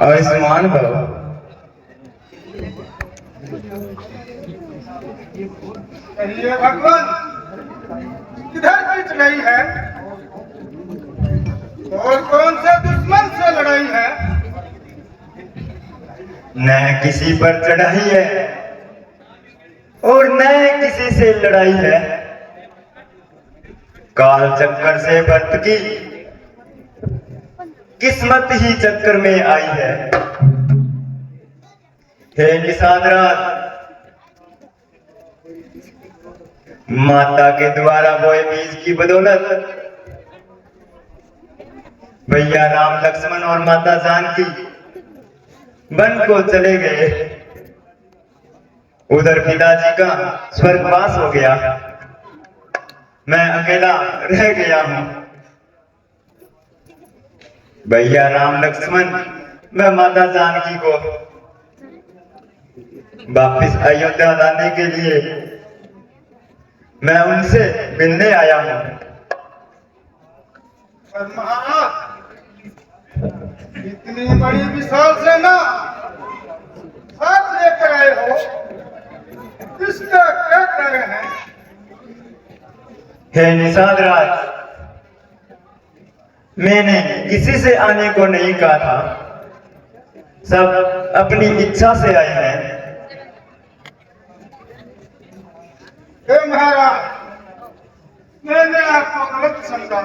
आयुष्मान भव। कहिए भगवान, किधर की चढ़ाई है और कौन से दुश्मन से लड़ाई है? न किसी पर चढ़ाई है और न किसी से लड़ाई है। काल चक्कर से बर्त की किस्मत ही चक्कर में आई है। हे निषाद रात, माता के द्वारा बोए बीज की बदौलत भैया राम लक्ष्मण और माता जानकी वन को चले गए। उधर पिताजी का स्वर्गवास हो गया, मैं अकेला रह गया हूं। भैया राम लक्ष्मण मैं माता जानकी को वापिस अयोध्या लाने के लिए मैं उनसे मिलने आया हूं। पर महाराज, इतनी बड़ी विशाल सेना साथ लेकर आए हो, इसका क्या कारण है? हे निषाद राज, मैंने किसी से आने को नहीं कहा था, सब अपनी इच्छा से आए हैं। हे महाराज, मैंने आपको गलत समझा,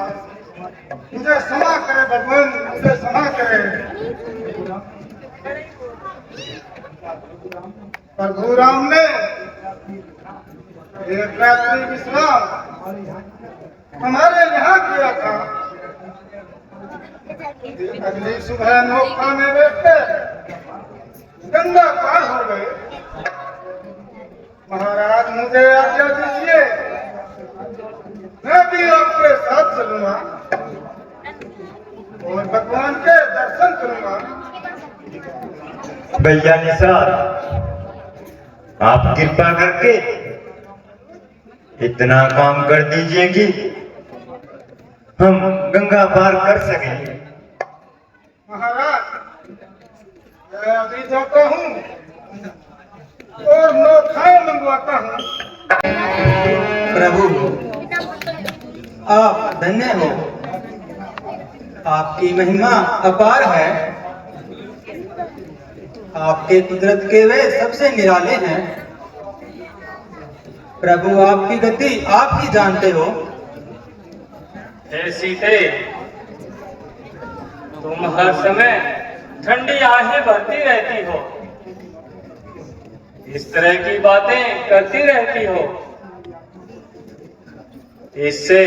मुझे क्षमा करे भगवान, मुझे क्षमा करे। प्रभु राम ने एक रात्रि विश्राम हमारे यहाँ किया था। अगली सुबह नौका में बैठे गंगा पार हो गए। महाराज मुझे आज्ञा दीजिए, मैं भी आपके साथ चलूंगा और भगवान के दर्शन करूंगा। भैया निषाद, आप कृपा करके इतना काम कर दीजिए कि हम गंगा पार कर सकें। महाराज, मैं अभी जाता हूँ और नौखाएं मंगवाता हूँ। प्रभु, आप धन्य हो, आपकी महिमा अपार है। आपके कुदरत के वे सबसे निराले हैं। प्रभु, आपकी गति आप ही जानते हो। हे सीते, तुम हर समय ठंडी आहें भरती रहती हो, इस तरह की बातें करती रहती हो, इससे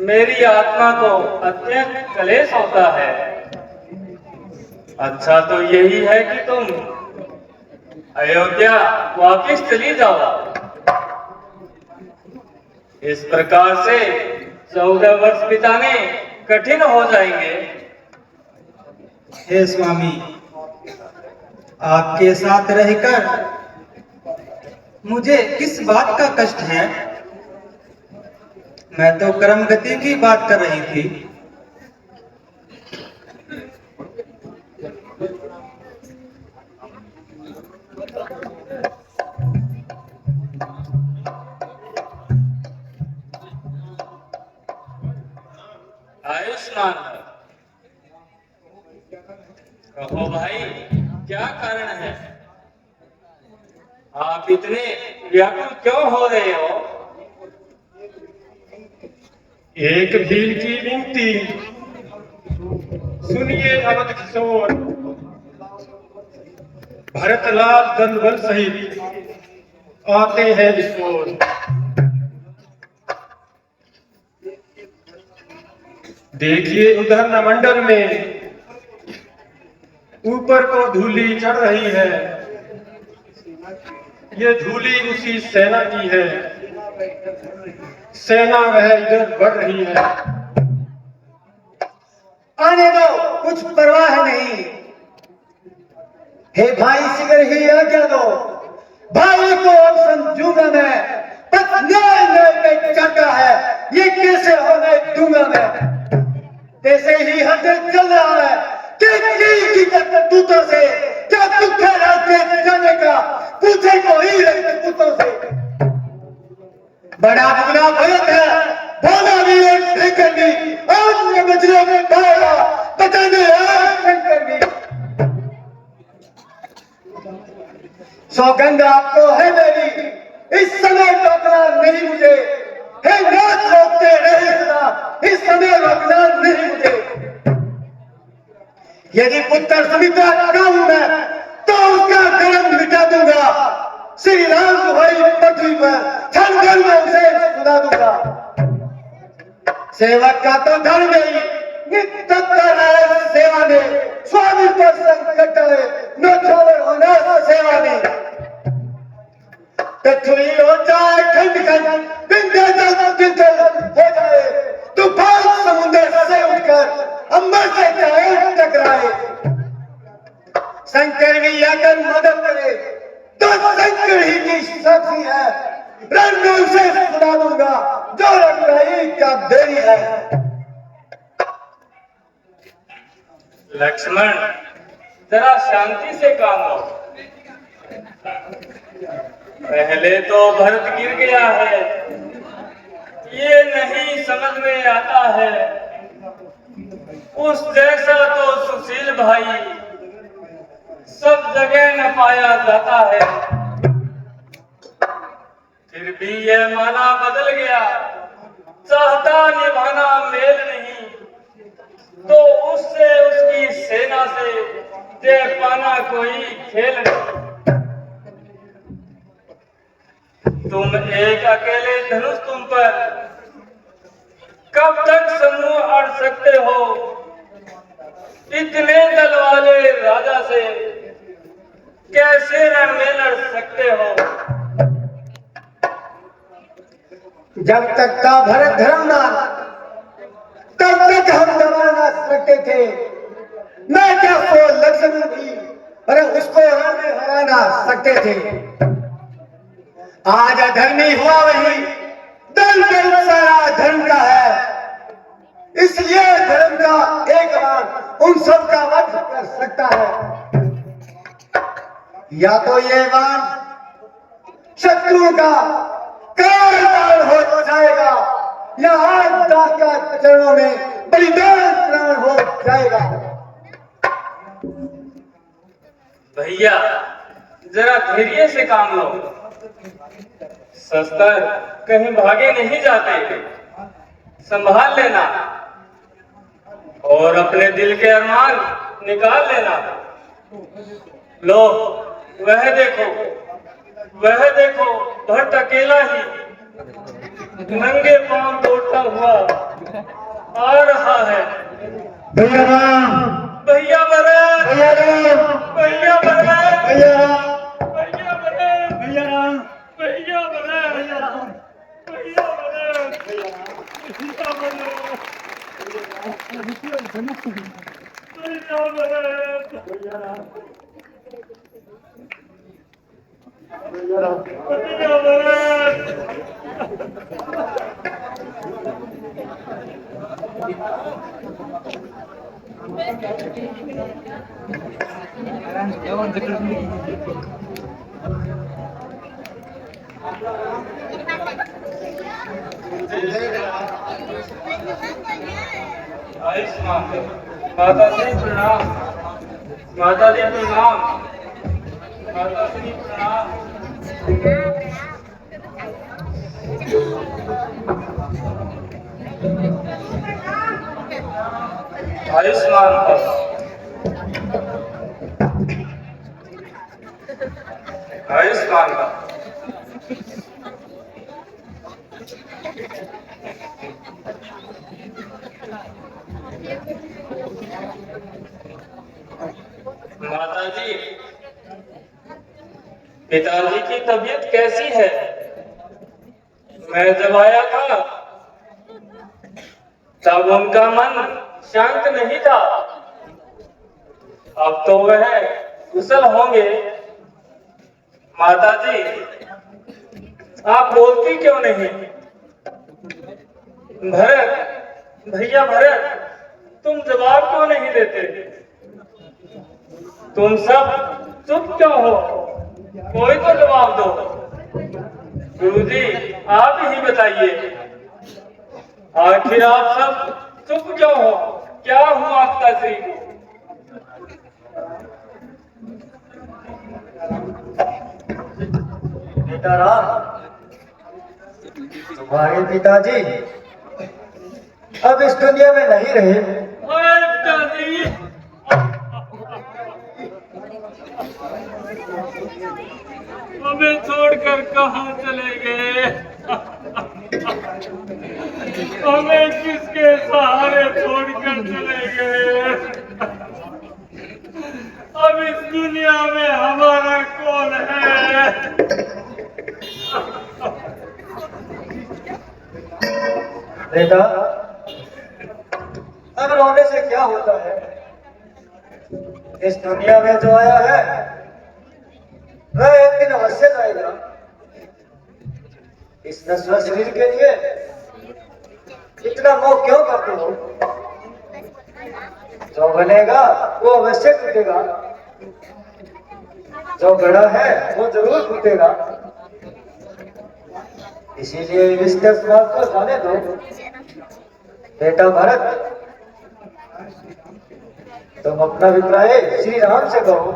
मेरी आत्मा को अत्यंत क्लेश होता है। अच्छा तो यही है कि तुम अयोध्या वापिस चली जाओ। इस प्रकार से 14 वर्ष बिताने कठिन हो जाएंगे। हे स्वामी, आपके साथ रहकर मुझे किस बात का कष्ट है? मैं तो कर्म गति की बात कर रही थी। आयुष्मान, कहो भाई, क्या कारण है? आप इतने व्याकुल क्यों हो रहे हो? एक भील की विनती सुनिए अवध किशोर। भरतलाल दंडबल सहित आते हैं इस ओर। देखिए उधर नमंडल में ऊपर को धूली चढ़ रही है। ये धूली उसी सेना की है। सेना वह इधर बढ़ रही है। आने दो, कुछ परवाह नहीं। हे भाई शिगर ही आज्ञा दो, भाई को समझूंगा मैं। बस न्याय में चाहता है, ये कैसे होने दूंगा मैं। ऐसे ही हद चल रहा है कि की रजपूतों से, क्या दुख है राज्य जाने का, पूछे कोई रजपूतों से। बड़ा बुरा भरत है, भाना भी और शंकर भी, आज में बजरे में पाएगा, बचाने आए शंकर भी। सौगंध आपको है मेरी, इस समय रोकना नहीं मुझे, हे नाथ रोकते रहे सदा, इस समय रोकना नहीं मुझे। यदि पुत्र सुमित्रा का हूं मैं, तो उसका कर्म मिटा दूंगा, श्री राम दुहाई पृथ्वी पर क्षण भर में उसे सुना दूंगा। सेवक का तो धर्म ही नित्य तत्पर है सेवा में, स्वामी पर संकट है न छोड़ होना सेवा में। पृथ्वी हो जाए खंड खंड, विंध्याचल हो जाए, तूफान समुद्र से उठकर अंबर से चाहे टकराए, शंकर भी अगर मदद करे तो शंकर ही की शक्ति है, रणनीति से सुना दूंगा जो रघुराई का देरी है। लक्ष्मण, जरा शांति से काम लो। पहले तो भरत गिर गया है, ये नहीं समझ में आता है, उस जैसा तो सुशील भाई सब जगह न पाया जाता है। फिर भी यह माना बदल गया, चाहता निभाना मेल नहीं, तो उससे उसकी सेना से दे पाना कोई खेल नहीं। तुम एक अकेले धनुष तुम पर कब तक समूह अड़ सकते हो, इतने दल वाले राजा से कैसे रण में लड़ सकते हो। जब तक था भरत धर्मना, तब तक हम दबा ना सकते थे, मैं क्या सो लक्ष्मण भी, अरे उसको रण में हरा ना सकते थे। आज अधर्मी हुआ वही, दल बल सारा धर्म का है, इसलिए धर्म का एक बाण उन सब का वध कर सकता है। या तो ये बाण शत्रु का काल हो जाएगा, या आज दास का चरणों में बलिदान प्राण हो जाएगा। भैया, जरा धैर्य से काम लो, शस्त्र कहीं भागे नहीं जाते, संभाल लेना और अपने दिल के अरमान निकाल लेना। लो, वह देखो भरत अकेला ही नंगे पांव दौड़ता हुआ आ रहा है। भैया राम, भैया भरत, भैया राम, भैया भरत, भैया राम, भैया भरत, भैया राम, भैया भरत, भैया राम, भैया भरत, भैया आयुष्मान। माता जी प्रणाम, माता जी प्रणाम, माता जी प्रणाम। आयुष्मान भव, आयुष्मान भव। माता जी, पिताजी की तबीयत कैसी है? मैं जब आया था तब उनका मन शांत नहीं था, अब तो वह कुशल होंगे। माता जी, आप बोलती क्यों नहीं? भरत, भैया भरत, तुम जवाब क्यों नहीं देते? तुम सब चुप क्यों हो? कोई तो जवाब दो। गुरुजी आप ही बताइए, आखिर आप सब चुप क्यों हो? क्या हुआ पिताश्री को? बेटा राम, तुम्हारे पिताजी अब इस दुनिया में नहीं रहे। हाय पिताजी, हमें छोड़कर कहाँ चले गए? हमें किसके सहारे छोड़कर चले गए? अब इस दुनिया में हमारा कौन है? बेटा, अब रोने से क्या होता है? इस दुनिया में जो आया है वह एक दिन अवश्य जाएगा। इस नश्वर शरीर के लिए इतना मोह क्यों करते हो? जो बनेगा वो अवश्य टूटेगा, जो बड़ा है वो जरूर टूटेगा। इसीलिए इस बात को जाने दो। बेटा भरत, तुम अपना अभिप्राय श्री राम से कहो।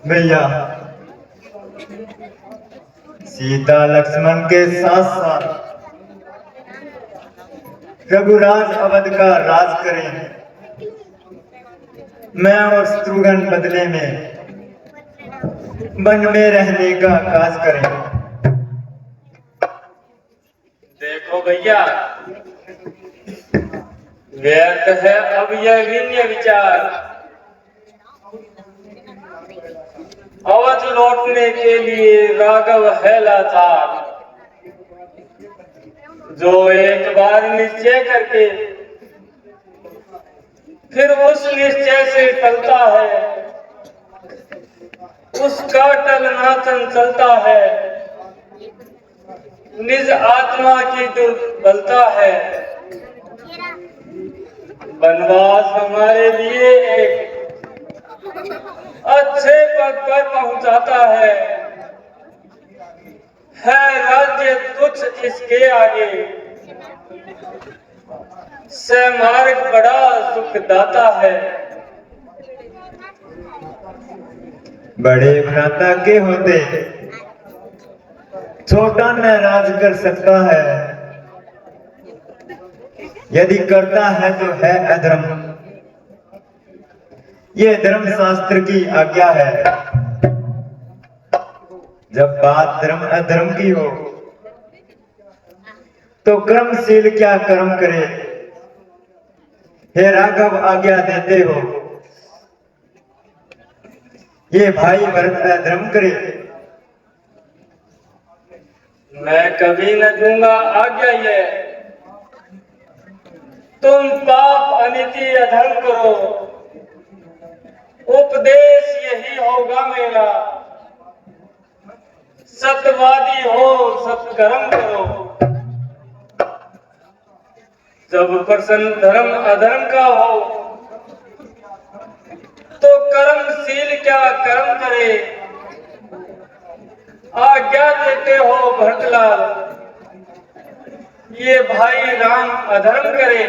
भैया, सीता लक्ष्मण के साथ साथ रघुराज अवध का राज करें। मैं और शत्रुघ्न बदले में वन में रहने का काज करें। देखो भैया, व्यर्थ है अब यह विन्य विचार। अवध लौटने के लिए राघव है लाचार। जो एक बार निश्चय करके फिर उस निश्चय से टलता है, उसका टलना चंचलता है, निज आत्मा की दुर्बलता है। वनवास हमारे लिए एक अच्छे पद पर पहुंचाता है राज्य तुच्छ इसके आगे। मार्ग बड़ा सुखदाता है। बड़े भ्राता के होते छोटा न राज कर सकता है। यदि करता है तो है अधर्म, ये धर्म शास्त्र की आज्ञा है। जब बात धर्म अधर्म की हो तो कर्मशील क्या कर्म करे। हे राघव आज्ञा देते हो, ये भाई भरत अधर्म करे। मैं कभी न दूंगा आज्ञा ये, तुम पाप अनिति अधर्म करो। उपदेश यही होगा मेरा, सत्यवादी हो सत्कर्म करो। जब प्रसन्न धर्म अधर्म का हो तो कर्मशील क्या कर्म करे। आज्ञा देते हो भरतलाल, ये भाई राम अधर्म करे।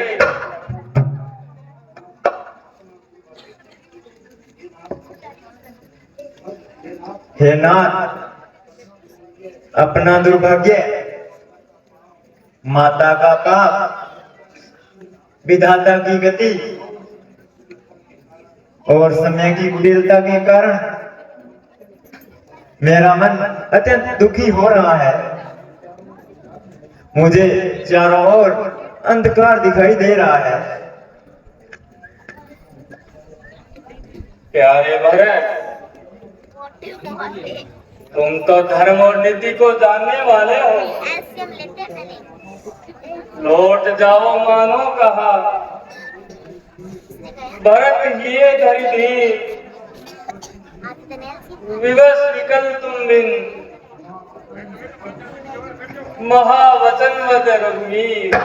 हे नाथ, अपना दुर्भाग्य, माता का पाप, विधाता की गति और समय की कुटिलता के कारण मेरा मन अत्यंत दुखी हो रहा है। मुझे चारों ओर अंधकार दिखाई दे रहा है। प्यारे भरत, तुम तो धर्म और नीति को जानने वाले हो। लौट जाओ मानो कहा, भरत हिये धरि धीर, विवश विकल तुम बिन, महावचन वद रघुवीर।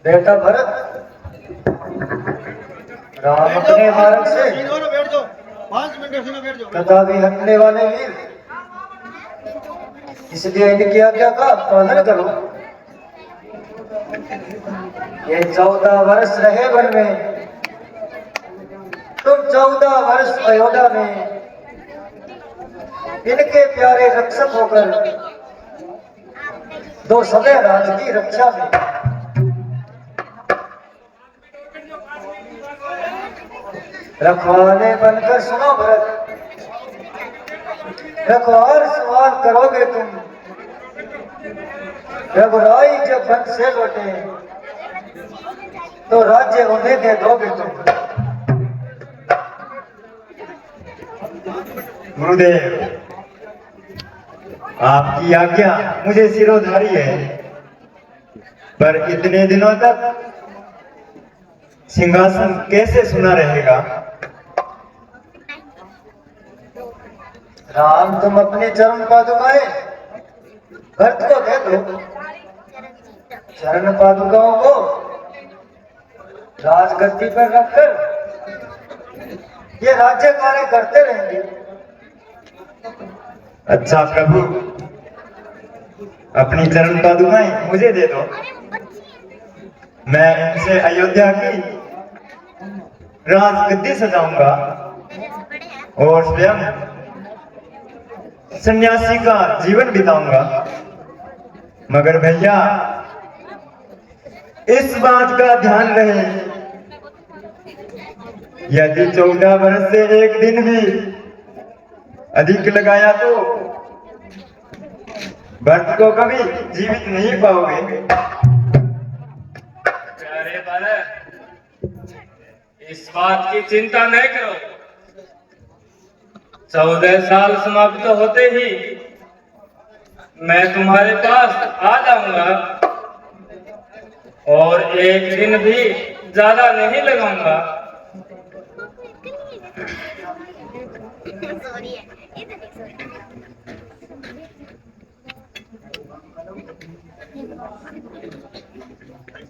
बेटा भरत, राम अपने मार्ग से बैठ जाओ 5 मिनट से बैठ जाओ। तथा भी हटने वाले वीर, इसलिए इनकी आज्ञा का पालन करो। ये 14 वर्ष रहे वन में, तुम 14 वर्ष अयोध्या में इनके प्यारे रक्षक होकर 2 सदै राज की रक्षा में। रखवाले बनकर सुनो भरत, रखवाल सवाल करोगे तुम। रघुराई जब वन से लौटे तो राज्य उन्हें दे दोगे तुम। गुरुदेव, आपकी आज्ञा मुझे सिरोधारी है, पर इतने दिनों तक सिंहासन कैसे सुना रहेगा? राम, तुम अपने चरण पादुकाएं भरत को दे दो। चरण पादुकाओं को राजगद्दी पर रखकर ये राज्य कार्य करते रहेंगे। अच्छा प्रभु, अपनी चरण पादुकाएं मुझे दे दो। मैं इनसे अयोध्या की राजगद्दी सजाऊंगा और स्वयं सन्यासी का जीवन बिताऊंगा। मगर भैया, इस बात का ध्यान रहे, यदि 14 वर्ष से एक दिन भी अधिक लगाया तो भरत को कभी जीवित नहीं पाओगे। प्यारे बालक, इस बात की चिंता नहीं करो। 14 साल समाप्त होते ही मैं तुम्हारे पास आ जाऊंगा और एक दिन भी ज्यादा नहीं लगाऊंगा।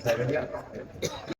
सॉरी है।